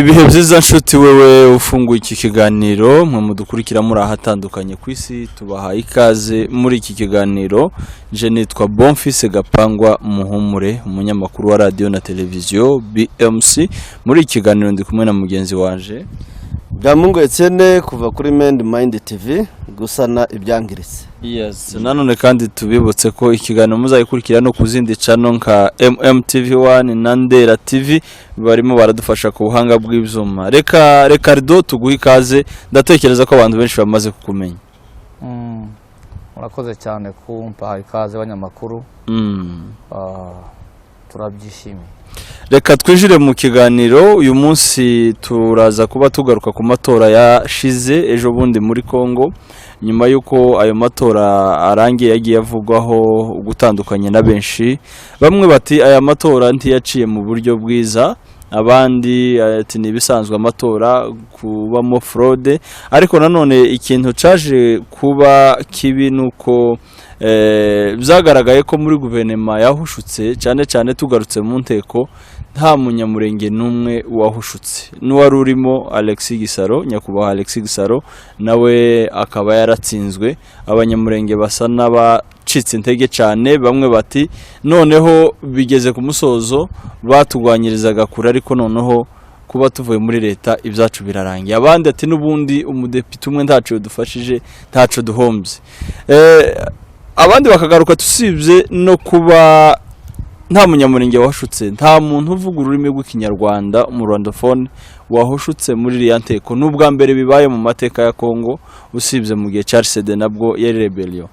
ibihe byiza nshuti wewe ufunguye iki kiganiro mwe mudukurikira muri ahatandukanye ku isi tubahaye ikaze muri iki kiganiro. Je nitwa Bonfils Gapangwa Muhumure, umunyamakuru wa radio na televiziyo BMC. Muri iki kiganiro ndi kumwe na mugenzi wanje Byamungu Etienne kuva kuri Mind TV gusana ibyangiritse. Yes, nanone kandi tubibutse ko ikiganiro muzayikurikira no kuzindi channel nka MMTV1 na Ndera TV barimo baradufasha ku buhanga bw'ivyuma. Reka Ricardo tuguha ikaze, ndatekereza ko abantu benshi bamaze kukumenya. Murakoze cyane kumpa ikaze abanyamakuru. Turabyishimiye. Reka twijire mu kiganiro. Uyu munsi turaza kuba tugaruka ku matora yashize ejo bundi muri Kongo, nyuma yuko ayo matora arangiye yagiye avugwaho gutandukanye na benshi. Bamwe bati aya matora ntiyaciye mu buryo bwiza, abandi ati nibisanzwe amatora kubamo fraude, ariko nanone ikintu caje kuba kibi nuko byagaragaye ko muri guverinoma yahushutse cyane tugarutse mu nteko nta munyamurenge numwe wahushutse. N'uwari urimo Alexis Gisaro, nyakubahwa Alexis Gisaro nawe akaba yaratsinzwe. Abanyamurenge basa n'abacitse intege cyane, bamwe bati noneho bigeze ku musozo batugwanyirizaga kure, ariko noneho kuba tuvuye muri leta ibyacu birarangiye. Abandi ati nubundi umudepite umwe ntaco dufashije, ntaco duhombye. Abandi bakagaruka tusibye no kuba nta munyamurenge wahashutse, nta muntu uvuga ururimi rw'ikinyarwanda mu Rwandaphone wahushutse muri iriya nteko. N'ubwa mbere bibaye mu mateka ya Kongo, usibye mu gihe Charles de nabwo yari rebellion.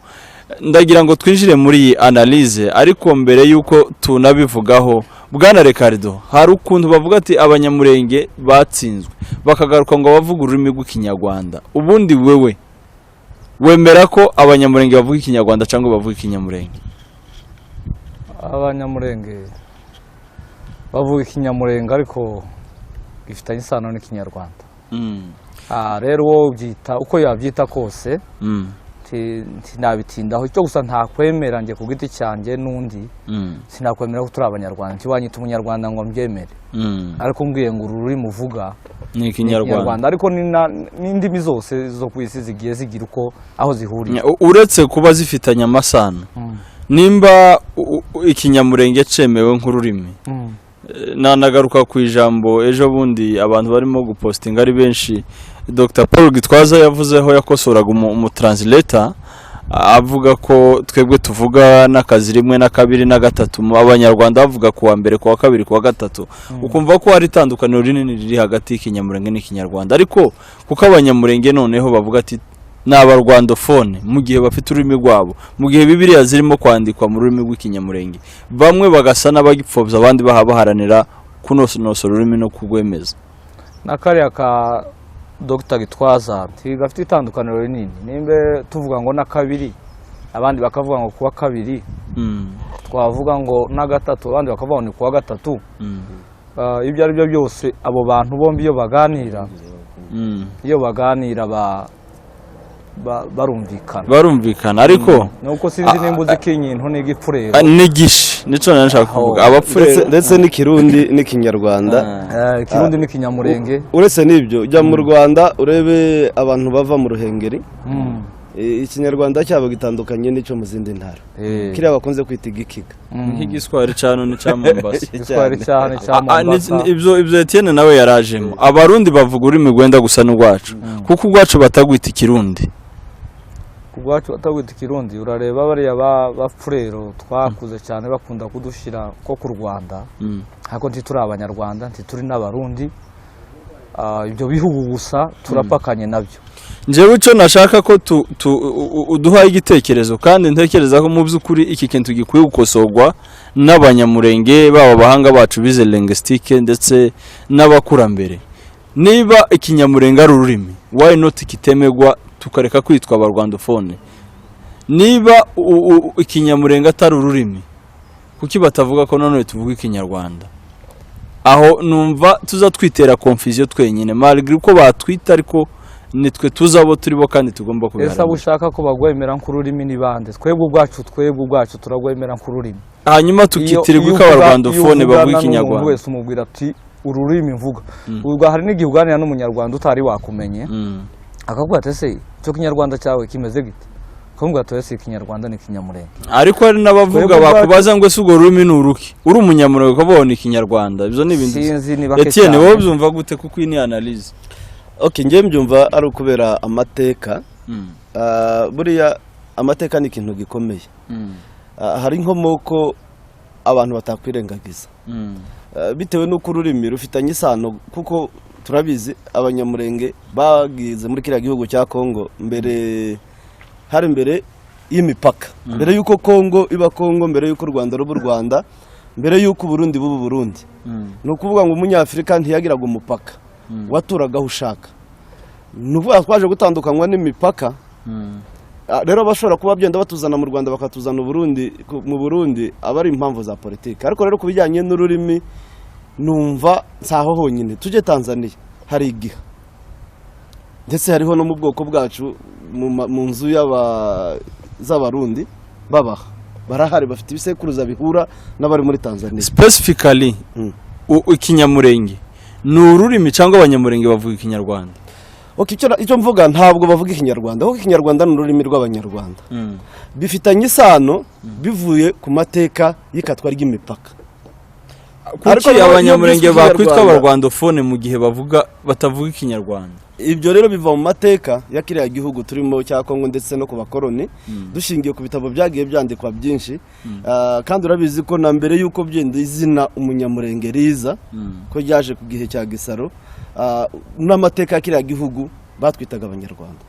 Ndagira ngo twinjire muri iyi analyse, ariko mbere yuko tunabivugaho, Bwana Ricardo, hari ukuntu bavuga ati abanyamurenge batsinzwe bakagaruka ngo bavuga ururimi rw'ikinyarwanda. Ubundi wewe wemera ko abanyamurenge bavuga ikinyarwanda cyangwa bavuga ikinyamurenge? Abanyamurenge bavuga ikinyamurenge ariko gifitanye isano n'ikinyarwanda. Rero wowe ubyita uko yabyita kose, sinabitindaho. Icyo gusa ntakwemera nge ku giti cyanjye n'undi, sinakwemera ko turi abanyarwanda. Ntiwanyita umunyarwanda ngo mbyemere, ariko mbwiye ngo ururimi uvuga ni ikinyarwanda. Ariko n'indimi zose zo ku isi zigiye zigira uko aho zihuriye, uretse kuba zifitanye amasano. Nimba ikinyamurenge cemewe nk'ururimi, nanagaruka ku ijambo ejo bundi abantu barimo gupostinga ari benshi, Dr. Paul Gitwaza yavuzeho, yakosoraga umutranslator avuga ko twebwe tuvuga n'akazi rimwe na kabiri na gatatu, abanyarwanda bavuga kuwa mbere kuwa kabiri kuwa gatatu. Ukumva ko hari itandukaniro rinini riri hagati y'ikinyamurenge n'ikinyarwanda. Ariko kuko abanyamurenge noneho bavuga ati n'abarwandophone mu gihe bafite ururimi rwabo, mu gihe Bibiliya zirimo kwandikwa mu rurimi rw'ikinyamurenge, bamwe bagasa n'abagipfobya, abandi baharanira kunonosora ururimi no kugwemeza. Nakariya ka Dr. Gitwaza gafite itandukaniro rinini. Nimbe tuvuga ngo na kabiri, abandi bakavuga ngo kuwa kabiri, twavuga ngo na gatatu, abandi bakavuga ngo ni kuwa gatatu. Ibyo ari byo byose abo bantu bombi iyo baganira barumvikana. Ariko nuko sinzi nimba uzi ikinyintu n'igipfurero n'igishi, nico nashaka kuvuga. Abapfurero ndetse n'ikirundi n'ikinyarwanda, ikirundi n'ikinyamurenge. Uretse n'ibyo ujya mu Rwanda urebe abantu bava mu Ruhengeri, ikinyarwanda cyabo gitandukanye n'icyo mu zindi ntara. Kiriya bakunze kwita igikiga, nk'igiswahili cyano ni cya Mombasa. Igiswahili cyane cya Mombasa. Ibyo Etienne nawe yarajemo. Abarundi bavuga ururimi gwenda gusa n'ugwacu, kuko ugwacu batagwita ikirundi. Ubwacu atagwita ikirundi. Urareba bariya bapfurero twakuze cyane bakunda kudushira ko ku Rwanda, ariko ntituri abanyarwanda, ntituri n'abarundi. Ibyo bihugu gusa turapakanye nabyo. Njewe icyo nashaka ko uduhaye igitekerezo, kandi ntekereza ko mu by'ukuri iki kintu gikwiye gukosorwa n'abanyamurenge, baba bahanga bacu bize linguistique ndetse n'abakurambere. Niba ikinyamurenge ari ururimi, why not kitemegwa tukareka kwitwa abarwandophone? Niba ikinyamurenge atari ururimi, kuki batavuga ko nanone tuvuga ikinyarwanda? Aho numva tuzatwitera confusion twenyine, malgré uko batwita, ariko nitwe tuzabo turibo kandi tugomba kubiharanira. Ese ushaka ko bagwemera nk'ururimi ni bande? Twebwe ubwacu turagwemera nk'ururimi. Hanyuma tukitirirwa ko abarwandophone bavuga ikinyarwanda. Wese umubwira ati ururimi mvuga ubwo hari n'igihe uganira n'umunyarwanda utari wakumenye akavuga ati ese icyo kinyarwanda cyawe kimeze gite kumbwa ati ese ikinyarwanda ni kinyamurenge ariko hari n'abavuga bakubaza ngo ese urwo rurimi ni uruki uri umunyamurenge ukabona ikinyarwanda ibyo ni ibindi sinzi ni bake Etienne wowe byumva gute kuko iyi ni analyse okay ngiye mbyumva ari ukubera amateka buriya amateka ni ikintu gikomeye hari inkomoko abantu batakwirengagiza bitewe n'uko ururimi rufitanye isano kuko turabizi abanyamurenge bagize muri kiriya gihugu cya Kongo mbere y'imipaka mbere y'uko Kongo iba Kongo mbere y'uko u Rwanda ruba u Rwanda mbere y'uko Burundi buba Burundi ni ukuvuga ngo umunyafurika ntiyagiraga umupaka waturagaho ushaka ni ukuvuga twaje gutandukanywa n'imipaka rero bashobora kuba byenda batuzana mu Rwanda bakatuzana mu Burundi aba ari impamvu za politiki ariko rero kubijyanye n'ururimi numva nsaho honyine tujye Tanzania hari igiha ndetse hariho no mu bwoko bwacu mu nzu z'abarundi babaha barahari bafite ibisekuruza bihura n'abari muri Tanzania specifically ikinyamurenge ni ururimi cyangwa abanyamurenge bavuga ikinyarwanda icyo mvuga ntabwo bavuga ikinyarwanda kuko ikinyarwanda ni ururimi rw'abanyarwanda bifitanye isano bivuye ku mateka y'ikatwa ry'imipaka kuki abanyamurenge bakwitwa abarwandofone mu gihe batavuga ikinyarwanda ibyo rero biva mu mateka ya kiriya gihugu turimo cya Kongo ndetse no ku bakoroni dushingiye ku bitabo byagiye byandikwa byinshi kandi urabizi ko na mbere y'uko byenda izina umunyamurenge riza ko ryaje ku gihe cya Gisaro n'amateka ya kiriya gihugu batwitaga abanyarwanda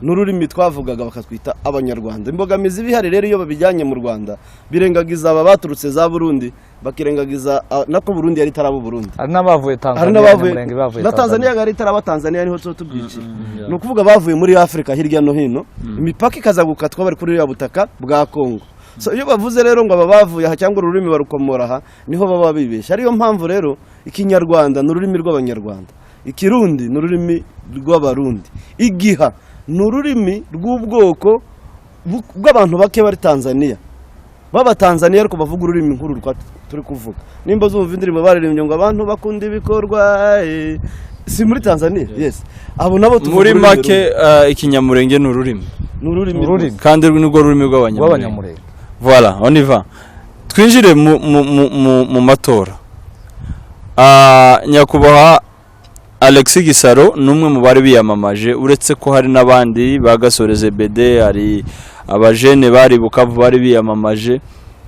n'ururimi twavugaga bakatwita abanyarwanda imbogamizi bihari rero iyo babijyanye mu Rwanda birengagiza aba baturutse za Burundi bakirengagiza nako Burundi yari tarabo Burundi hari n'abavuye Tanzania yari taraba Tanzania niho tubyiciye ni ukuvuga bavuye muri Afrika hirya no hino imipaka ikaza gukatwa bari kuri ya butaka bwa Kongo iyo bavuze rero ngo aba bavuye aha cyangwa ururimi barukomora aha niho baba bibeshya ariyo mpamvu rero ikinyarwanda ni ururimi rw'abanyarwanda ikirundi ni ururimi rw'abarundi igiha ni ururimi rw'ubwoko bw'abantu bake bari Tanzania b'Abatanzania ariko bavuga ururimi nkuru turi kuvuga nimba zumva indirimbo baririmbye ngo abantu bakunda ibikorwa si muri Tanzania yes abo nabo muri make ikinyamurenge ni ururimi kandi nirwo rurimi rw'abanyamurenge voilà on y va twinjire mu matora nyakubahwa Alexis Gisaro numwe mu bari biyamamaje uretse ko hari nabandi bagasoreze BD hari abajene bari Bukavu bari biyamamaje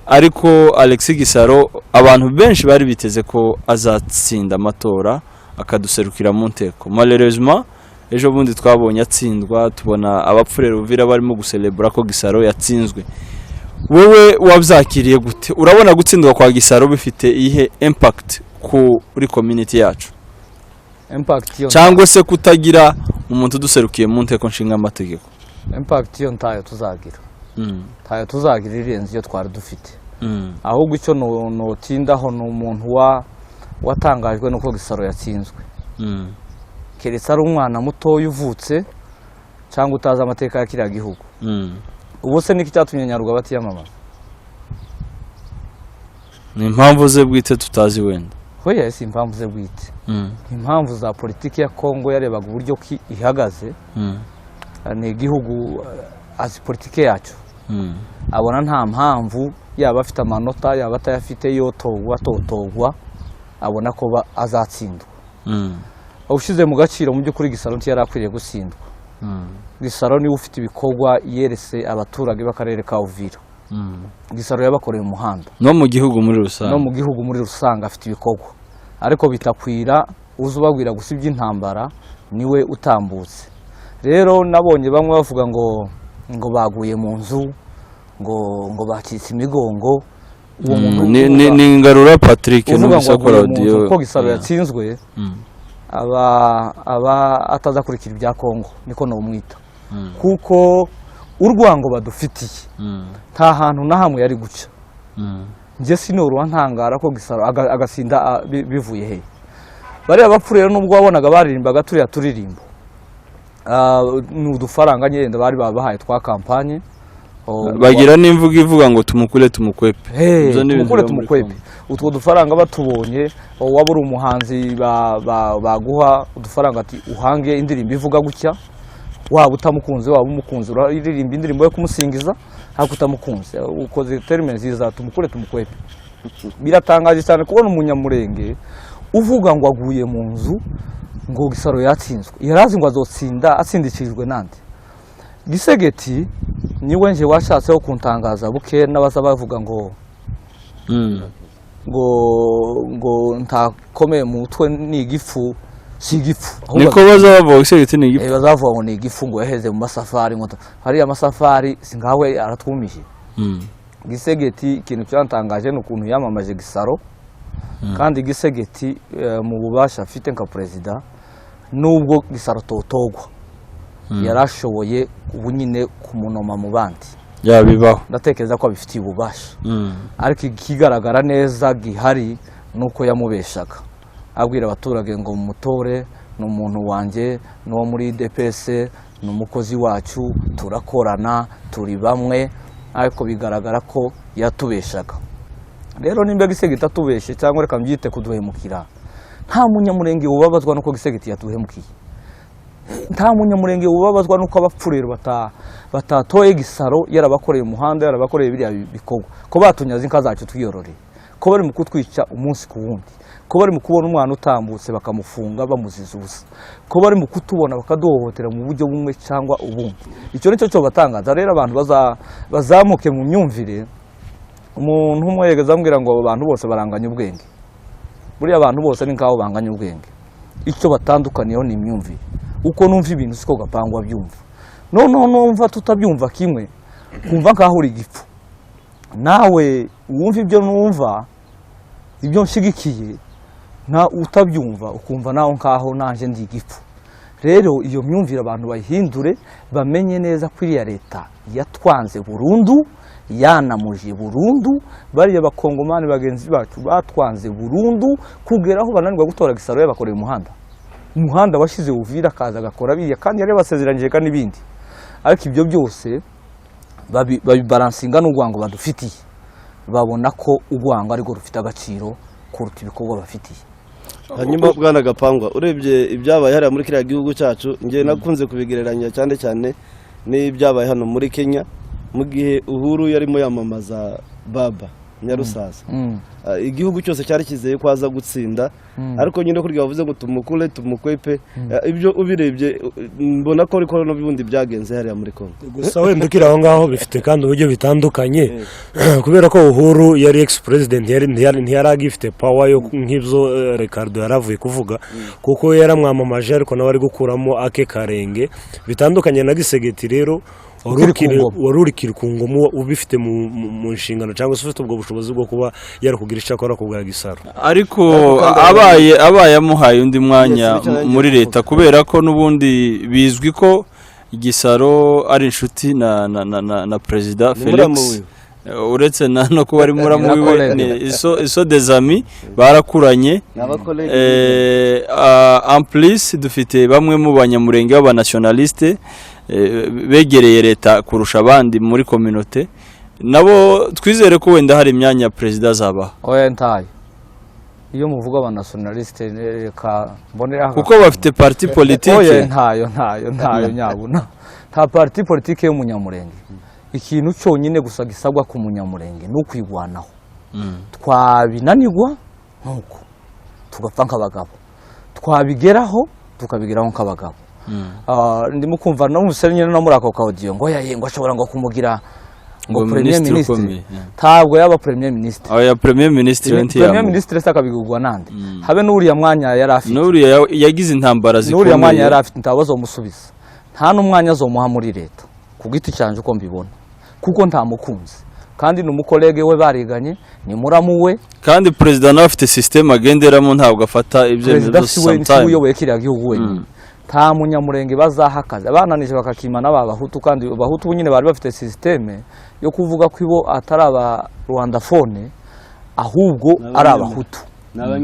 ariko Alexis Gisaro abantu benshi bari biteze ko azatsinda amatora akaduserukira mu nteko malheureusement ejo bundi twabonye atsindwa tubona abapfurero Uvira barimo gucelebra ko Gisaro yatsinzwe wowe wabyakiriye gute urabona gutsindwa kwa Gisaro bifite ihe impact kuri community yacu cyangwa se kutagira umuntu uduserukiye mu nteko nshinga amategeko impact yo ntayo tuzagira irenze iyo twari dufite ahubwo icyo notindaho ni umuntu watangajwe nuko Gisaro yatsinzwe keretse ari umwana mutoya uvutse cyangwa utazi amateka ya kiriya gihugu ubu se niki cyatumye Nyarugaba batiyamamaza ni impamvu ze bwite tutazi wenda hoya si impamvu ze bwite impamvu za politiki ya Kongo yarebaga uburyo ihagaze ni igihugu azi politiki yacu abona nta mpamvu yaba afite amanota yaba atayafite yotogwa abona ko azatsindwa ushize mu gaciro mu by'ukuri Gisaro ntiyari akwiriye gutsindwa Gisaro niwe ufite ibikorwa yerese abaturage b'akarere ka Uvira Gisaro yabakoreye umuhanda no mu gihugu muri rusange afite ibikorwa ariko bitakwira uzubabwira gusa iby'intambara niwe utambutse rero nabonye bamwe bavuga ngo baguye mu nzu ngo bakitse imigongo uwo muntu ni Ngarura Patrick n'umusakora audio ko Gisaro yatsinzwe aba atazakurikira ibya Kongo niko no mwita kuko urwango badufitiye nta hantu na hamwe yari guca nje sinoro ntangara ko Gisaro agasinda bivuye he bari abapfu rero nubwo wabonaga baririmbaga turirimbo n'udufaranga nyenda bari babahaye twa kampanye bagira n'imvugo ivuga ngo tumukure tumukwepe. Ibyo ni ibintu tumukure biba muri tumukwepe. Congo. Utwo dufaranga batubonye waba uri umuhanzi baguha udufaranga ati uhange indirimbo ivuga gutya, waba utamukunze waba umukunze uririmba indirimbo yo kumusingiza ariko utamukunze ukoze terime nziza tumukure tumukwepe. Biratangaje cyane kubona umunyamurenge uvuga ngo aguye mu nzu ngo Gisaro yatsinzwe, yarazi ngo azotsinda atsindikijwe nande. Gisegeti niwe nje washatseho kuntangaza buke n'abaza bavuga ngo ngo ntakomeye mu mutwe ni igifu, si igifu niko bazavuga Gisegeti ni igifu, bazavuga ngo ni igifu ngo yaheze mu masafari ngo hari amasafari singawe aratwumije. Gisegeti ikintu cyantangaje ni ukuntu yamamaje Gisaro, kandi Gisegeti mu bubasha afite nka perezida nubwo Gisaro totogwa yarashoboye ubu nyine kumunoma mu bandi yabibaho, ndatekereza ko abifitiye ububasha. Ariko ikigaragara neza gihari nuko yamubeshaga abwira abaturage ngo mutore ni umuntu wanjye no muri DPS ni umukozi wacu turakorana turi bamwe, ariko bigaragara ko yatubeshaga. Rero nimba Gisegeti atubeshe cyangwa reka mbyite kuduhemukira, nta munyamurenge ubabazwa nuko Gisegeti yatuhemukiye. Nta munyamurenge ubabazwa nuko abapfurero batatoye Gisaro yarabakoreye umuhanda yarabakoreye biriya bikorwa, ko batunyaza inka zacu twiyororeye, ko bari mu kutwica umunsi ku wundi, ko bari mu kubona umwana utambutse bakamufunga bamuziza ubusa, ko bari mu kutubona bakaduhohotera mu buryo bumwe cyangwa ubundi. Icyo nicyo cyo batangaza. Rero abantu bazamuke mu myumvire. Umuntu umwe yegeza ambwira ngo abantu bose baranganya ubwenge. Buriya abantu bose ni nkaho banganya ubwenge, icyo batandukaniyeho ni imyumvire. Uko numva ibintu siko gapangwa byumva, noneho numva tutabyumva kimwe kumva nkaho uri igifu. Nawe wumva ibyo numva ibyo nshigikiye na utabyumva ukumva naho nkaho nanje ndi igifu. Rero iyo myumvire abantu bayihindure, bamenye neza ko iriya leta yatwanze burundu, yanamuje burundu, bariya bakongomani bagenzi bacu batwanze burundu kugeraho bananirwa gutora Gisaro yabakoreye umuhanda washize Uvira kaza gakora biriya kandi yari basezeranyije kandi ibindi. Ariko ibyo byose babibaransinga n'urwango badufitiye, babona ko urwango ariko rufite agaciro kuruta ibikorwa bafitiye. Hanyuma bwana Gapangwa, urebye ibyabaye hariya muri kiriya gihugu cyacu, ngiye nakunze kubigereranya cyane cyane n'ibyabaye hano muri Kenya mu gihe Uhuru yarimo yamamaza Baba Nyarusaza. Igihugu cyose cyari kizeye ko aza gutsinda, ariko nyine kurya bavuze ngo tumukure tumukwepe, ibyo ubirebye mbona ko ariko n'ubundi byagenze hariya muri Kongo. Gusa wenda ukiri aho ngaho bifite kandi uburyo bitandukanye, kubera ko Uhuru yari ex-president ntiyari agifite power yo nk'ibyo Ricardo yaravuye kuvuga, kuko yaramwamamaje ariko nawe ari gukuramo ake karenge bitandukanye na Gisegeti. Rero wari urikiri ku ngoma ubifite mu nshingano cyangwa se ufite ubwo bushobozi bwo kuba yarukugira icyo akora ku bwa Gisaro, ariko abaye amuhaye undi mwanya muri leta, kubera ko n'ubundi bizwi ko Gisaro ari inshuti na Perezida Felix, uretse no kuba ari muramu wiwe ni iso des amis barakuranye. En plus dufite bamwe mu banyamurenge b'abanationaliste begereye leta kurusha abandi muri communauté, nabo twizere ko wenda hari imyanya perezida azaba. Oya ntayo, iyo muvuga abanationaliste reka mbonera kuko bafite parti politique. Oya ntayo nyabuna, nta parti politique y'umunyamurenge. Ikintu cyonyine gusa gisabwa ku munyamurenge no kwigwanaho, twabinanirwa nuko tugapfa nk'abagabo, twabigeraho tukabigeraho nk'abagabo. Ndimo kumva no musenye no muri ako audio ngo yayengo ashobora ngo kumugira ngo premier ministre, ntabwo yaba premier ministre. Oya premier ministre ntiyamo, premier ministre sakabigurwa nande habe n'uriya mwanya yari afite, n'uriya yagize intambara zikomeye, n'uriya mwanya yari afite ntabazo musubiza, nta n'umwanya azomuha muri leta ku giti cyanje uko mbibona, kuko nta mukunzi kandi n'umukolege we bariganye ni muramu we, kandi president nawe afite system agenderamo, ntabwo afata ibyemezo sometimes uyoboye kiriya gihugu wenyine. Nta munyamurenge bazahakaza bananije bakakimana babahutu, kandi abahutu nyine bari bafite systeme yo kuvuga ko ibo atari aba Rwandaphone ahubwo ari abahutu,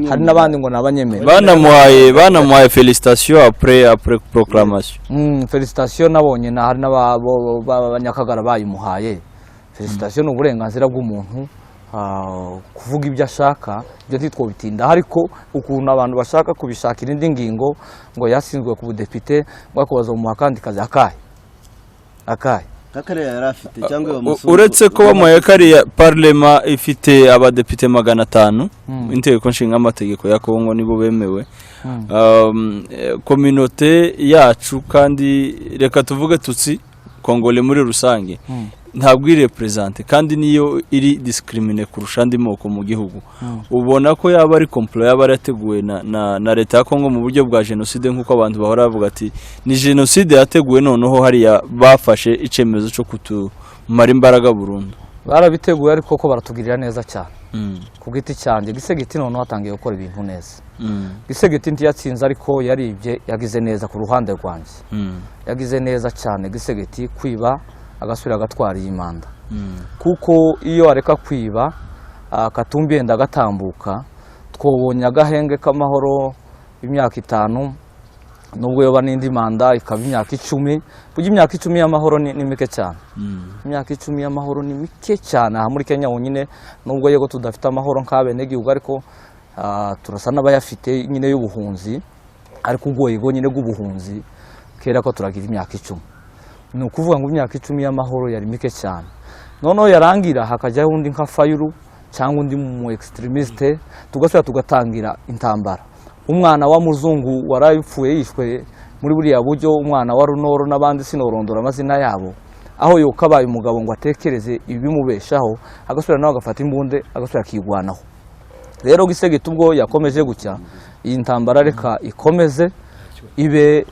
hari n'abandi ngo nabanyemera. Banamuhaye félicitations après proclamation. Félicitations nabonye na hari n'abanyakagara bayimuhaye. felicitation ni uburenganzira bw'umuntu kuvuga ibyo ashaka, ibyo ntitwobitinda, ariko ukuntu abantu bashaka kubishakira indi ngingo ngo yasinzwe ku budepite bakubaza mu akandi kazi akahe kakariya yari afite cyangwa uretse ko bamuhaye kariya parlema ifite abadepite 500 inteko nshinga amategeko ya Kongo nibo bemewe communauté yacu kandi reka tuvuge tutsi Kongole muri rusange ntabwo iri represente kandi niyo iri discrimine kurusha andi moko mu gihugu ubona ko yaba ari complot yaba yarateguwe na leta ya Kongo mu buryo bwa genocide nkuko abantu bahora bavuga ati ni genocide yateguwe noneho hariya bafashe icemezo cyo kutumara imbaraga burundu barabiteguye ariko ko baratugirira neza cyane ku giti cyanjye Gisegeti noneho hatangiye gukora ibintu neza Gisegeti ntiyatsinze ariko yaribye yagize neza ku ruhande rwanjye yagize neza cyane Gisegeti kwiba agasubira agatwara iyi manda kuko iyo areka kwiba Katumbi yenda agatambuka twobonye agahenge k'amahoro imyaka 5 nubwo yoba n'indi manda ikaba imyaka 10 burya imyaka 10 y'amahoro ni mike cyane imyaka 10 y'amahoro ni mike cyane aha muri Kenya wonyine nubwo yego tudafite amahoro nk'abene gihugu ariko turasa n'abayafite nyine y'ubuhunzi ariko ubwo yego nyine bw'ubuhunzi kera ko turagira imyaka 10 ni ukuvuga ngo imyaka 10 y'amahoro yari mike cyane noneho yarangira hakajyaho undi nka Fayulu cyangwa undi mu extremiste tugasubira tugatangira intambara umwana wa muzungu warayipfuye yishwe muri buriya buryo umwana wa Runoro n'abandi sinorondora amazina yabo aho yokabaye umugabo ngo atekereze ibimubeshaho agasubira nawe agafata imbunde agasubira kigwanaho rero Gisegeti ubwo yakomeje gutya iyi ntambara reka ikomeze ibe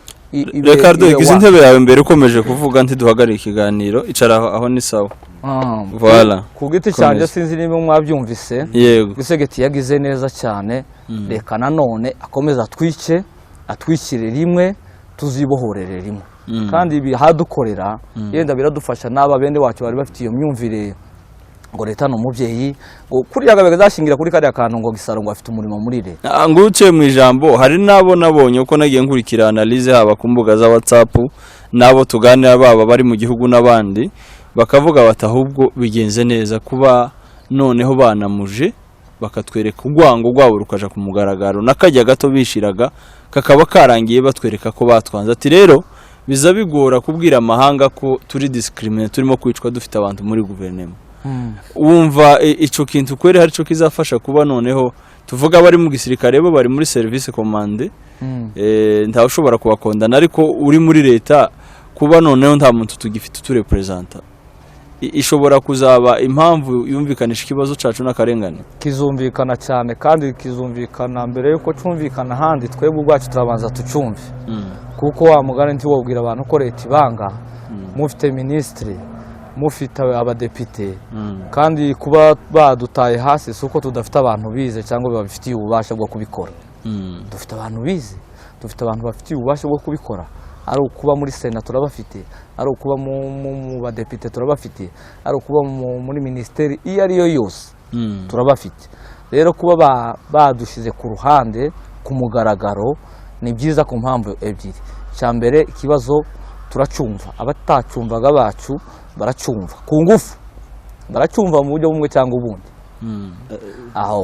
Ricardo igize intebe yawe mbere ukomeje kuvuga ntiduhagarire ikiganiro icara aho ni sawa voilà ku giti cyanjye sinzi niba mwabyumvise yego Gisegeti yagize neza cyane reka nanone akomeza atwikire rimwe tuzibohorere rimwe kandi ibi hadukorera yenda biradufasha n'aba bende wacu bari bafite iyo myumvire ngo leta no mubyeyi ngo kuriya gabe gashingira kuri kariya kantu ngo Gisaro ngo afite umurimo muri leta nguce mu ijambo hari nabo nabonye uko nagiye nkurikira analyse haba ku mbuga za WhatsApp nabo tuganira baba bari mu gihugu n'abandi bakavuga bati ahubwo bigenze neza kuba noneho banamuje bakatwereka urwango rwabo rukaja ku mugaragaro nakajya gato bishiraga kakaba karangiye batwereka ko batwanze ati rero biza bigora kubwira amahanga ko turi discriminate turimo kwicwa dufite abantu muri guverinoma wumva ico kintu kwere hari cyo kizafasha kuba noneho tuvuga bari mu gisirikare bo bari muri service commande nta ushobora kubakondana ariko uri muri leta kuba noneho nta muntu tugifite tu representa ishobora kuzaba impamvu yumvikanisha ikibazo cacu n'akarengane kizumvikana cyane kandi kizumvikana mbere yuko cumvikana handi twebwe ubwacu turabanza tucumve kuko wa mugane ntiwobwira abantu ko leta ibanga mufite ministre mufite abadepite kandi kuba badutaye hasi suko tudafite abantu bize cyangwa babifitiye ububasha bwo kubikora dufite abantu bize dufite abantu bafitiye ububasha bwo kubikora ari ukuba muri Sena turabafite ari ukuba mu badepite turabafite ari ukuba muri ministeri iyo ariyo yose turabafite rero kuba badushize ku ruhande ku mugaragaro ni byiza ku mpamvu ebyiri cyambere ikibazo turacumva abatacumvaga bacu baracumva ku ngufu baracumva mu buryo bumwe cyangwa ubundi aho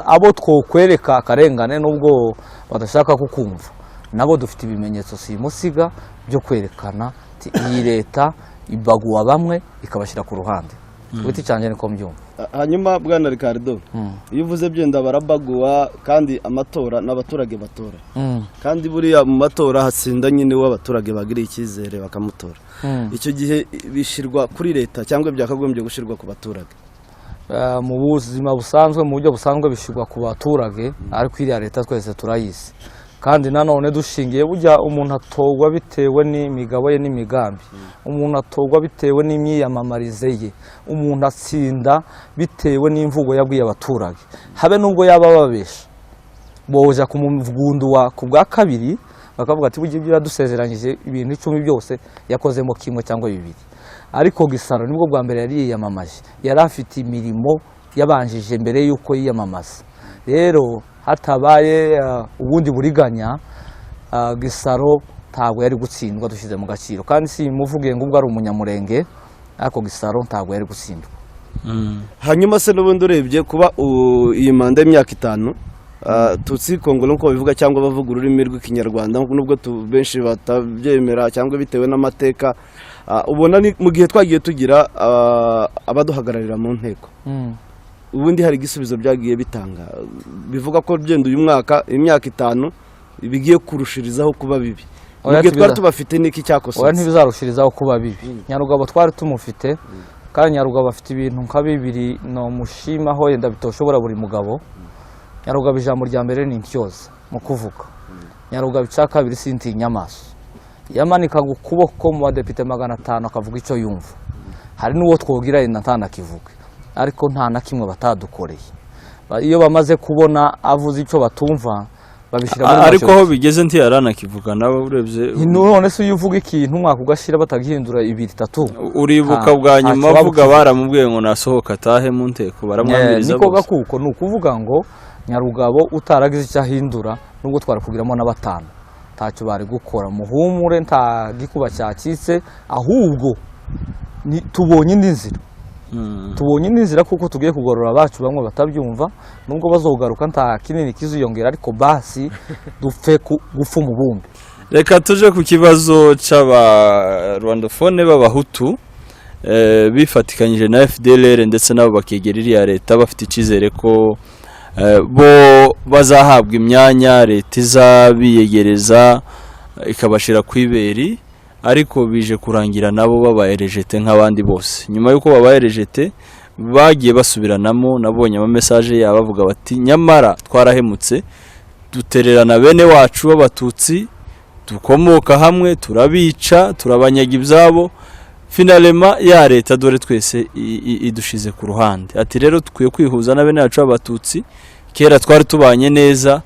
abo twokwereka akarengane nubwo badashaka kukumva nabo dufite ibimenyetso simusiga byo kwerekana iyi leta ibaguwa bamwe ikabashyira ku ruhande giti cyane niko mbyumva hanyuma bwana Ricardo iyo uvuze byenda barabaguwa kandi amatora n'abaturage batora kandi buriya mu matora hasinda nyine w'abaturage bagiriye icyizere bakamutora icyo gihe bishirwa kuri leta cyangwa byakagombye gushirwa ku baturage mu buzima busanzwe mu buryo busanzwe bishirwa ku baturage ariko iriya leta twese turayizi kandi nanone dushingiye burya umuntu atogwa bitewe n'imigabo ye n'imigambi umuntu atogwa bitewe n'imyiyamamarize ye umuntu atsinda bitewe n'imvugo yabwiye abaturage habe nubwo yaba babesha boja kumuvugundwa ku bwa kabiri bakavuga ati burya ibyo yadusezeranyije ibintu 10 byose yakozemo kimwe cyangwa bibiri ariko Gisaro nibwo bwa mbere yari yiyamamaje yari afite imirimo yabanjije mbere yuko yiyamamaza rero hatabaye ubundi buriganya Gisaro ntabwo yari gutsindwa dushize mu gaciro kandi si muvuge ngo ubwo ari umunyamurenge ariko Gisaro ntabwo yari gutsindwa. hanyuma se n'ubundi urebye kuba iyi manda y'imyaka 5 tutsi kongolo nko bivuga cyangwa bavuga ururimi rw'ikinyarwanda nubwo benshi batabyemera cyangwa bitewe n'amateka ubona mu gihe twagiye tugira abaduhagararira mu nteko ubundi hari igisubizo byagiye bitanga bivuga ko byenda uyu mwaka imyaka 5 bigiye kurushirizaho kuba bibi mu gihe twari tubafite niki cyakosotse oya ntibizarushirizaho kuba bibi. Nyarugabo twari tumufite kandi Nyarugabo afite ibintu nka bibiri no mushimaho yenda bitoshobora buri mugabo. Nyarugabo ijambo rya mbere ni intyoza mu kuvuga. Nyarugabo icya kabiri sintinya amaso, yamanikaga ukuboko mu badepite 500 akavuga icyo yumva. Hari n'uwo twogira yenda ntanakivuga ariko nta na kimwe batadukoreye. Iyo bamaze kubona avuze icyo batumva babishira muri ariko aho bigeze ntiyarana kivuga nawe urebye none se iyo uvuga ikintu umwaka ugashira batagihindura 2-3 uribuka bwa nyuma avuga baramubwiye ngo nasohoka atahe mu nteko baramwamiriza niko gakuko ni ukuvuga ngo Nyarugabo utaragize icyo ahindura nubwo twarakugiramo na 5 ntacyo bari gukora. Muhumure nta gikuba cyacitse ahubwo tubonye indi nzira. Tubonye indi nzira kuko tugiye kugorora abacu bamwe batabyumva nubwo bazogaruka nta kinini kiziyongera ariko basi dupfe gufa umubumbe. Reka tuje ku kibazo c'aba Rwandophone b'abahutu bifatikanyije na FDLR ndetse nabo bakegera iriya leta bafite icizere ko bo bazahabwa imyanya leta izabiyegereza ikabashira kwiberi ariko bije kurangira nabo babaherejete nk'abandi bose. Nyuma yuko babaherejete bagiye basubiranamo nabonye ama message yabo bavuga bati nyamara twarahemutse dutererana bene wacu b'abatutsi dukomoka hamwe turabica turabanyaga ibyabo finalema ya leta dore twese idushize ku ruhande. Ati rero tukwiye kwihuza na bene wacu b'abatutsi kera twari tubanye neza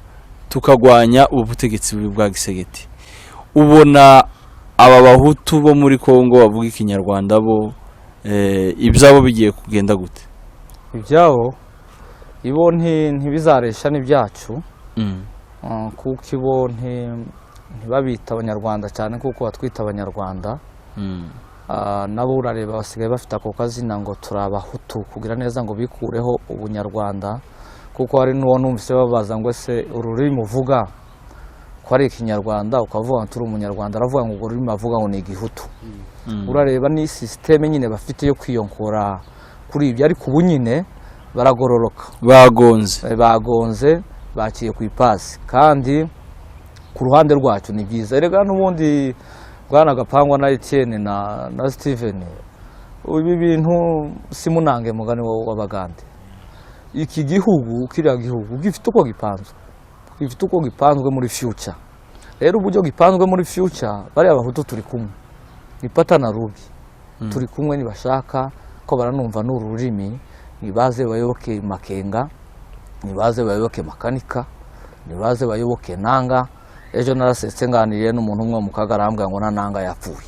tukagwanya ubutegetsi bwa Gisegeti. Ubona aba bahutu bo muri Kongo bavuga ikinyarwanda bo ibyabo bigiye kugenda gute? Ibyabo ibo ntibizaresha n'ibyacu kuko ibo ntibabita abanyarwanda cyane kuko batwita abanyarwanda. Nabo urareba basigaye bafite ako kazina ngo turabahutu kugira neza ngo bikureho ubunyarwanda kuko hari n'uwo numvise babaza ngo se ururimi uvuga ko ari ikinyarwanda ukavuga ngo turi umunyarwanda aravuga ngo urwo rurimi avuga ngo ni igihutu. Urareba ni systeme nyine bafite yo kwiyonkora kuri ibyo ariko ubu nyine baragororoka bagonze bakiye ku ipasi kandi ku ruhande rwacu ni byiza. Erega n'ubundi bwana Gapangwa na Etienne na Steven ibi bintu simunange mugani w'abagande. Iki gihugu kiriya gihugu gifite uko gipanzwe muri future. Rero uburyo gipanzwe muri future bari abahutu turi kumwe nipata na rubi turi kumwe nibashaka ko baranumva n'ururimi nibaze bayoboke Makenga nibaze bayoboke Makanika nibaze bayoboke Nanga. Ejo narasetse nganiriye n'umuntu umwe mu Kagarambwa ngo Nanga yapfuye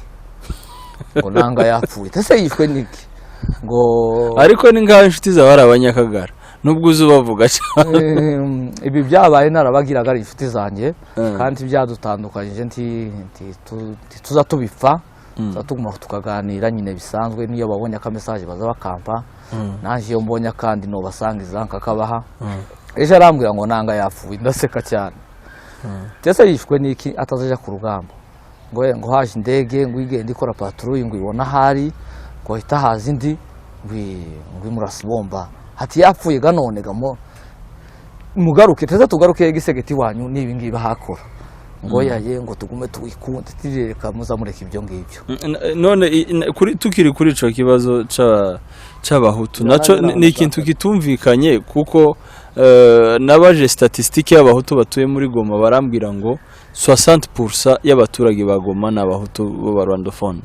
ngo Nanga yapfuye ese yishwe niki ngo ariko ni ngaho inshuti za bari abanyakagara nubwo uzubavuga cyane ibi byabaye narabagiraga ari inshuti zanjye kandi byadutandukanyije tuza tubipfa tuguma tukaganira nyine bisanzwe niyo babonye aka message baza bakampa naje iyo mbonye kandi no basangiza nkakabaha. Ejo arambwira ngo Nanga yapfuye ndaseka cyane. Tese yishwe niki atazaja ku rugamba ngo haje indege ngo igende ikora patrouille ngo ibona hari ngo hita haza indi ngo murasibomba hati yapfuye ganone gamo mugaruke teze tugaruke Gisegeti wanyu nibi ngibi bahakora ngo yaye ngo tugume tuwikunde tireka muzamureka ibyo ngibyo. None tukiri kuri ico kibazo c'abahutu naco ni ikintu kitumvikanye kuko nabaje statistique y'abahutu batuye muri Goma barambwira ngo 60% y'abaturage ba Goma n'abahutu bo Rwandophone.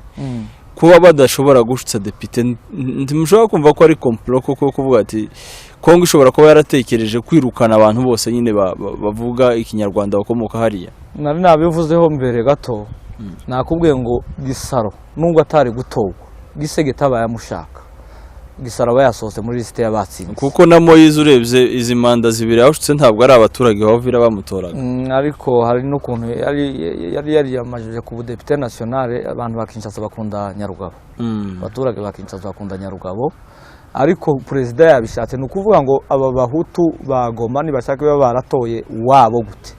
Kuba badashobora gushitsa depite ntimushobora kumva ko ari complot koko kuvuga ati Kongo ishobora kuba yaratekereje kwirukana abantu bose nyine bavuga ikinyarwanda bakomoka hariya. Nari nabivuzeho mbere gato nakubwiye ngo Gisaro nubwo atari gutogwa Gisegeta bayamushaka Gisaro yasohotse muri lisite y'abatsinze kuko na Moise urebye izi manda zibiri yawushutse ntabwo ari abaturage bavira bamutoraga. Ariko hari n'ukuntu yari yariyamajije ku budepite nationale, abantu ba Kinshasa bakunda Nyarugabo, abaturage ba Kinshasa bakunda Nyarugabo, ariko perezida yabishatse. Ni ukuvuga ngo aba bahutu ba Goma nibashaka baba baratoye wabo gute,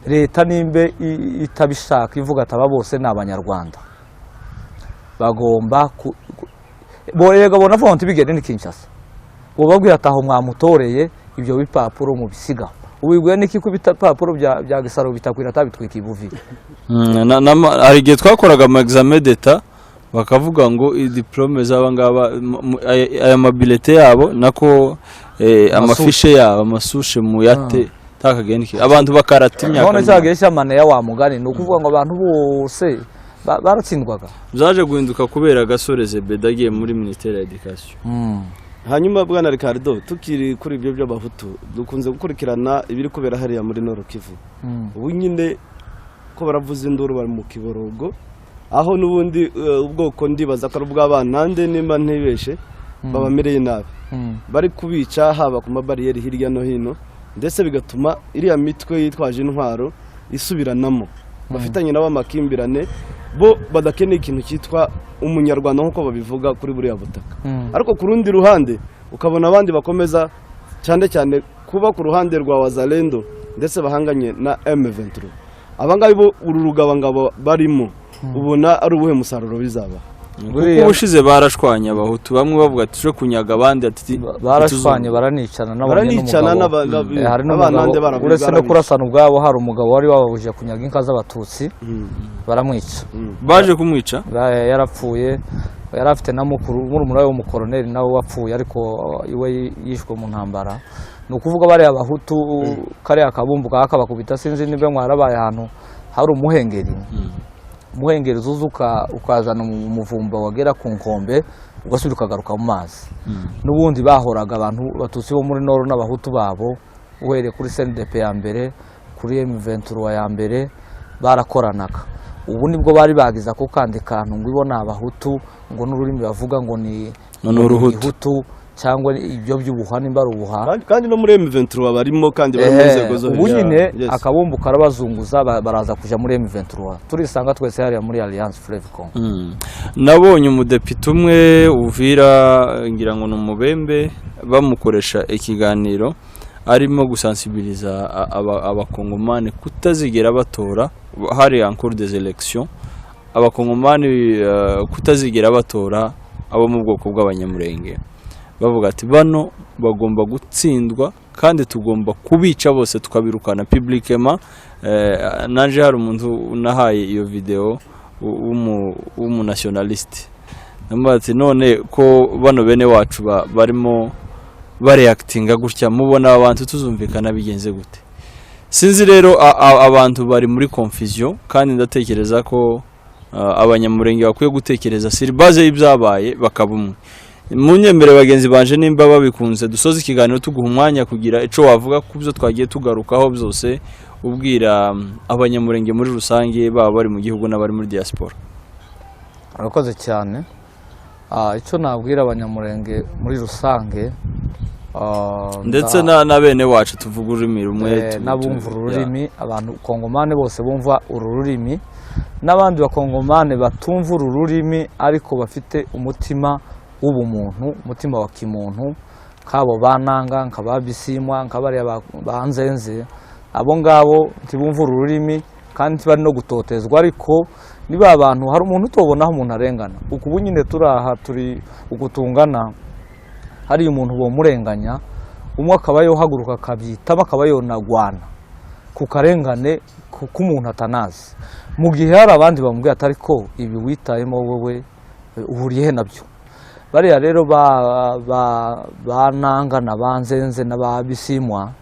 leta nimbe itabishaka ivuga ati aba bose ni abanyarwanda bagomba borega bona fonti bigende ni Kinshasa, ubabwira ataho mwamutoreye ibyo bipapuro mu bisiga ubiguye niki ku bipapuro bya Gisaro bitakwira tabitwika ibuvi. Hari igihe twakoraga ama examen d'etat bakavuga ngo diplome z'aba ngaba aya mabilete yabo nako amafishe yabo amasushe mu yate takagendiki abantu bakarata imyaka. None cyagiye cyamane ya wa mugani ni ukuvuga ngo abantu bose baratsindwaga. Byaje guhinduka kubera Gasore Zebeda agiye muri Ministeri ya Education. Hanyuma bwana Ricardo, tukiri kuri ibyo by'abahutu dukunze gukurikirana ibiri kubera hariya muri Nord Kivu. Ubu nyine ko baravuze induru bari mu Kiborogo, aho nubundi ubwoko ndibaza ko bw'abana nande nimba ntibeshe babamereye nabi, bari kubica haba ku mabariyeri hirya no hino, ndetse bigatuma iriya mitwe yitwaje intwaro isubiranamo, bafitanye nabo amakimbirane, bo badakeneye ikintu cyitwa umunyarwanda nk'uko babivuga kuri buriya butaka. Ariko ku rundi ruhande ukabona abandi bakomeza cyane cyane kuba ku ruhande rwa Wazalendo ndetse bahanganye na M23. Abangabo bo uru rugabangabo barimo ubona ari ubuhe musaruro bizaba? Kuko ubushize barashwanya abahutu bamwe bavuga ati tuje kunyaga abandi ati barashwanye baranicana n'abandi baravuga uretse no kurasana ubwabo. Hari umugabo wari wababuje kunyaga inka z'abatutsi baramwica, baje kumwica yarapfuye. Yari afite na murumuna we w'umukoroneri nawe wapfuye, ariko iwe yishwe mu ntambara. Ni ukuvuga bariya abahutu kariya kabumbu kakabakubita, sinzi niba mwarabaye ahantu hari umuhengeri, umuhengeri uzuzuka ukazana umuvumba wagera ku nkombe ugasubira ukagaruka mu mazi. N'ubundi bahoraga abantu batutsi bo muri Nord n'abahutu babo uhereye kuri CNDP ya mbere kuri M23 ya mbere barakoranaga. Ubu nibwo bari bagiza ko kandi kantu ngo ibona abahutu ngo n'ururimi bavuga ngo ni uruhutu cyangwa ibyo by'ubuha nimba ari ubuha, kandi no muri M23 barimo kandi bari mu nzego zo ubu nyine akabumbu karabazunguza baraza kuja muri M23. Turisanga twese hariya muri Alliance Fleuve Congo. Nabonye umudepite umwe Uvira ngira ngo n'umubembe bamukoresha ikiganiro arimo gusensibiliza abakongomani kutazigera batora hari en cours des élections, abakongomani kutazigera batora abo mu bwoko bw'abanyamurenge, bavuga ati bano bagomba gutsindwa kandi tugomba kubica bose tukabirukana publiquement. Naje hari umuntu nahaye iyo video w'umunationaliste namubati none ko bano bene wacu barimo bareactinga gutya, mubona abantu tuzumvikana bigenze gute? Sinzi rero abantu bari muri confusion, kandi ndatekereza ko abanyamurenge bakwiye gutekereza sur base y'ibyabaye bakabumwe. Munyemere bagenzi banje nimba babikunze dusoza ikiganiro tuguha umwanya kugira ico wavuga ku byo twagiye tugarukaho byose, ubwira abanyamurenge muri rusange baba bari mu gihugu n'abari muri diaspora. Arakoze cyane. Icyo nabwira abanyamurenge muri rusange ndetse na bene wacu tuvuga ururimi rumwe n'abumva ururimi, abantu kongomane bose bumva ururimi, n'abandi bakongomane batumva ururimi ariko bafite umutima w'ubumuntu, umutima wa kimuntu, kabo bananga nkababisimwa nkabariya banzenze, abo ngabo ntibumva ururimi kandi bari no gutotezwa. Ariko niba abantu hari umuntu utobonaho umuntu arengana ubu nyine turaha turi ugutungana, hari umuntu bo murenganya umwe akaba yohaguruka akabyitama akaba yonagwana ku karengane k'umuntu atanazi, mu gihe hari abandi bamubwira atari ko ibi witayemo wowe uhuriye nabyo. Bariya rero banangana banzenze n'ababisimwa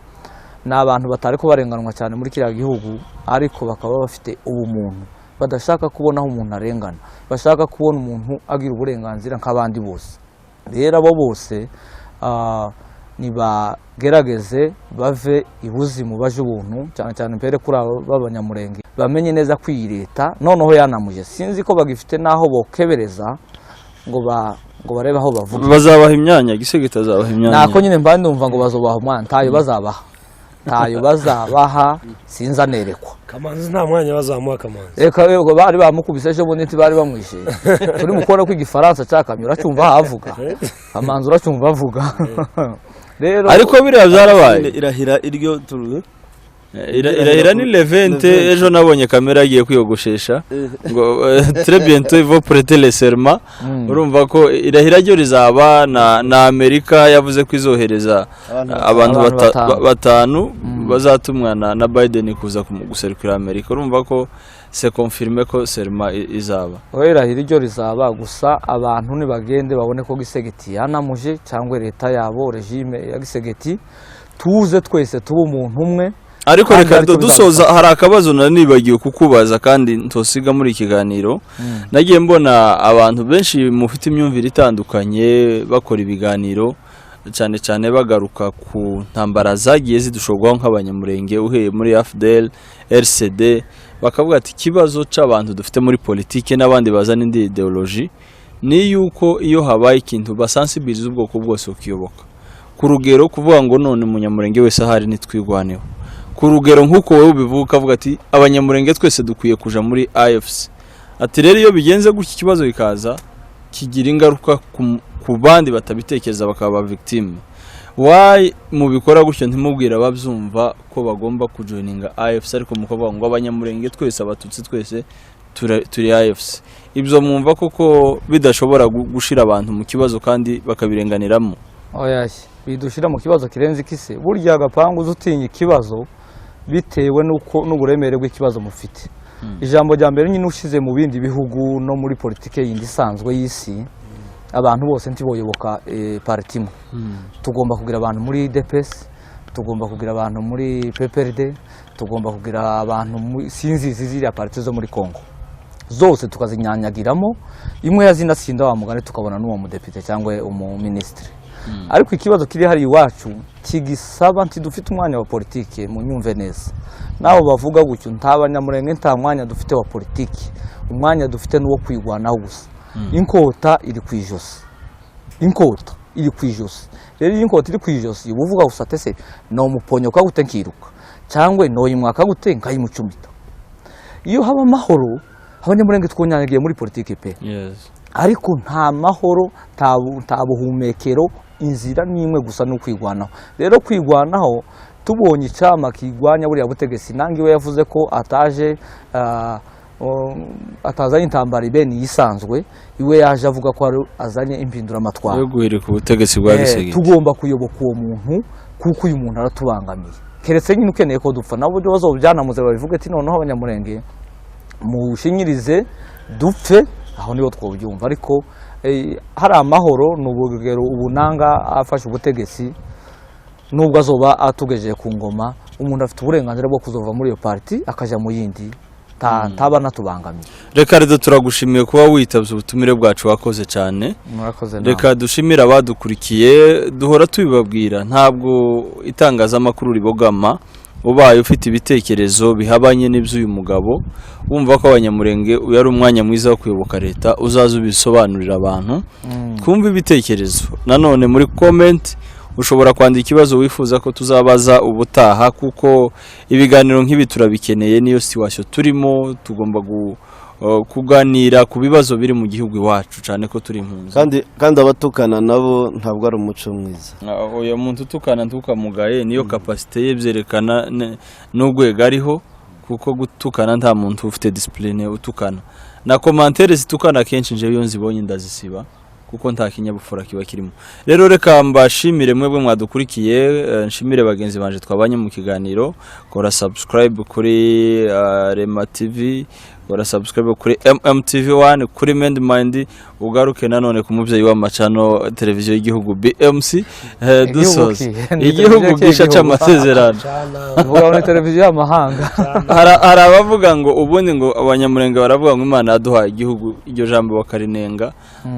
ni abantu batari ko barenganwa cyane muri kiriya gihugu, ariko bakaba bafite ubumuntu, badashaka kubonaho umuntu arengana, bashaka kubona umuntu agira uburenganzira nk'abandi bose. Rero abo bose nibagerageze bave ibuzimu baje ubuntu, cyane cyane mbere kuri abo b'abanyamurenge bamenye neza ko iyi leta noneho yanamuje, sinzi ko bagifite naho bokebereza ngo ngo barebe aho bavuga. bazabaha imyanya gisegeti azabaha imyanya nako nyine mba ndumva ngo bazobaha umwanya ntayo bazabaha sinza nerekwa. Kamanzi nta mwanya bazamuha Kamanzi. Reka bari bamukubise ejo bundi ntibari bamwishe turi mukora ko igifaransa cyakamye uracyumva havuga Kamanzi uracyumva avuga rero ariko biriya byarabaye irahira iryo turu irahira ni Levente ejo nabonye kamera agiye kwiyogoshesha ngo très bientôt ils vont prêter le serment urumva ko irahira ryo rizaba na Amerika yavuze ko izohereza abantu batanu bazatumwa na Biden kuza guserukira Amerika urumva ko c'est confirmé ko serment izaba irahira ryo rizaba gusa abantu nibagende babone ko Gisegeti yanamuje cyangwa leta yabo regime ya Gisegeti tuze twese tuba umuntu umwe. Ariko reka dusoza hari akabazo nanibagiwe kukubaza kandi ntosiga muri ikiganiro nagiye mbona abantu benshi mufite imyumvire itandukanye bakora ibiganiro cyane cyane bagaruka ku ntambara zagiye zidushogwaho nk'abanyamurenge uheye muri AFDL RCD bakavuga ati ikibazo c'abantu dufite muri politike n'abandi bazana indi ideology ni yuko iyo habaye ikintu basensibilize ubwoko bwose ukiyoboka ku rugero kuvuga ngo none umunyamurenge wese ahari nitwigwaneho ku rugero nk'uko wowe ubivuga ukavuga ati abanyamurenge twese dukwiye kuja muri AFC ati rero iyo bigenze gutya ikibazo bikaza kigira ingaruka ku bandi batabitekereza bakaba victime why mubikora gutyo ntimubwira ababyumva ko bagomba kujoininga AFC ariko mukavuga ngo abanyamurenge twese abatutsi twese turi AFC ibyo mwumva koko bidashobora gushira abantu mu kibazo kandi bakabirenganiramo oya bidushira mu kibazo kirenze ikise burya agapangu uzutinya ikibazo bitewe n'uburemere bw'ikibazo mufite ijambo rya mbere nyine ushize mu bindi bihugu no muri politike yindi isanzwe y'isi abantu bose ntiboyoboka parti imwe tugomba kugira abantu muri DPS tugomba kugira abantu muri PPRD tugomba kugira abantu sinzi ziriya parti zo muri Kongo zose tukazinyanyagiramo imwe yazinasinda wa mugane tukabona n'uwo mudepite cyangwa umuministre ariko ikibazo kiri hari iwacu kigisaba ntidufite umwanya wa politike mu nyumve neza naho bavuga gutyo ntabanyamurenge nta mwanya dufite wa politike umwanya dufite n'uwo kwigwanaho gusa inkota iri kwijosi rero inkota iri kwijosi uvuga gusa tese no umuponyoka gute nkiruka cyangwa no yimwaka gute nkayimucumita iyo haba amahoro abanyamurenge twonyanyagiye muri politike pe ariko nta mahoro nta buhumekero inzira nimwe gusa no kwigwanaho rero kwigwanaho tubonye icama kigwanya buriya butegetsi nangi we yavuze ko atazanye intambara ibeni yisanzwe iwe yaje avuga ko azanye impindura amatwara yo guhirika ubutegetsi bwa Gisegeti tugomba kuyoboka uwo muntu kuko uyu muntu aratubangamiye keretse nyine ukeneye ko dupfa nabo byo bazobyanamuze babivuga ati noneho abanyamurenge mushinyirize dupfe aho niho twobyumva ariko hari amahoro n'ubugero ubunanga afashe ubutegetsi nubwo azoba atugejeje ku ngoma umuntu afite uburenganzira bwo kuzova muri iyo parti akaja mu yindi ntaba natubangamiye. Reka rero turagushimiye kuba witabye ubutumire bwacu wakoze cyane. Reka dushimira abadukurikiye duhora tubibabwira ntabwo itangazamakuru ribogama ubaye ufite ibitekerezo bihabanye n'iby'uyu mugabo wumva ko abanyamurenge uyu ari umwanya mwiza wo kuyoboka leta uzaza ubisobanurira abantu twumva ibitekerezo nanone muri comment ushobora kwandika ikibazo wifuza ko tuzabaza ubutaha kuko ibiganiro nk'ibi turabikeneye niyo situation turimo tugomba kuganira ku bibazo biri mu gihugu iwacu cyane ko turi impunzi kandi abatukana nabo ntabwo ari umuco mwiza uyu muntu utukana ntukamugaye niyo capacité ye byerekana n'ugwego ariho kuko gutukana nta muntu ufite discipline utukana na commentaires zitukana kenshi nje iyo nzibonye ndazisiba kuko nta kinyabufura kiba kirimo rero reka mbashimire mwebwe mwadukurikiye nshimire bagenzi banje twabanye mu kiganiro kora subscribe kuri Rema TV kora subscribe kuri MMTV1 kuri Mind ugaruke nanone ku muvyeyi w'amacano televiziyo y'igihugu BMC dusoza igihugu gisha c'amasezerano uvuga muri televiziyo y'amahanga hari abavuga ngo ubundi ngo abanyamurenge baravuga ngo Imana yaduhaye igihugu iryo jambo bakarinenga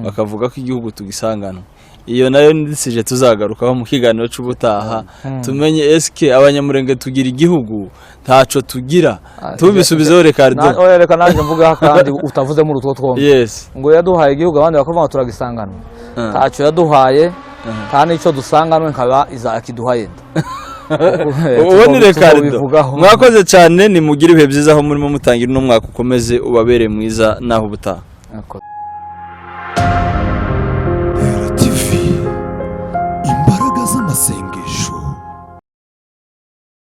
bakavuga ko igihugu tugisangana iyo nayo ndisije tuzagarukaho mu kiganiro c'ubutaha tumenye eske abanyamurenge tugira igihugu ntaco tugira tubisubizeho Ricardo reka nanjye mvuga kandi utavuze muri utwo twombi yes ngo yaduhaye igihugu abandi bakavuga turagisangana ntacyo yaduhaye kandi icyo dusanganywe nkaba izakiduha yenda uwo ni Ricardo mwakoze cyane nimugire ibihe byiza aho murimo mutangira uno mwaka ukomeze ubabere mwiza naho ubutaha.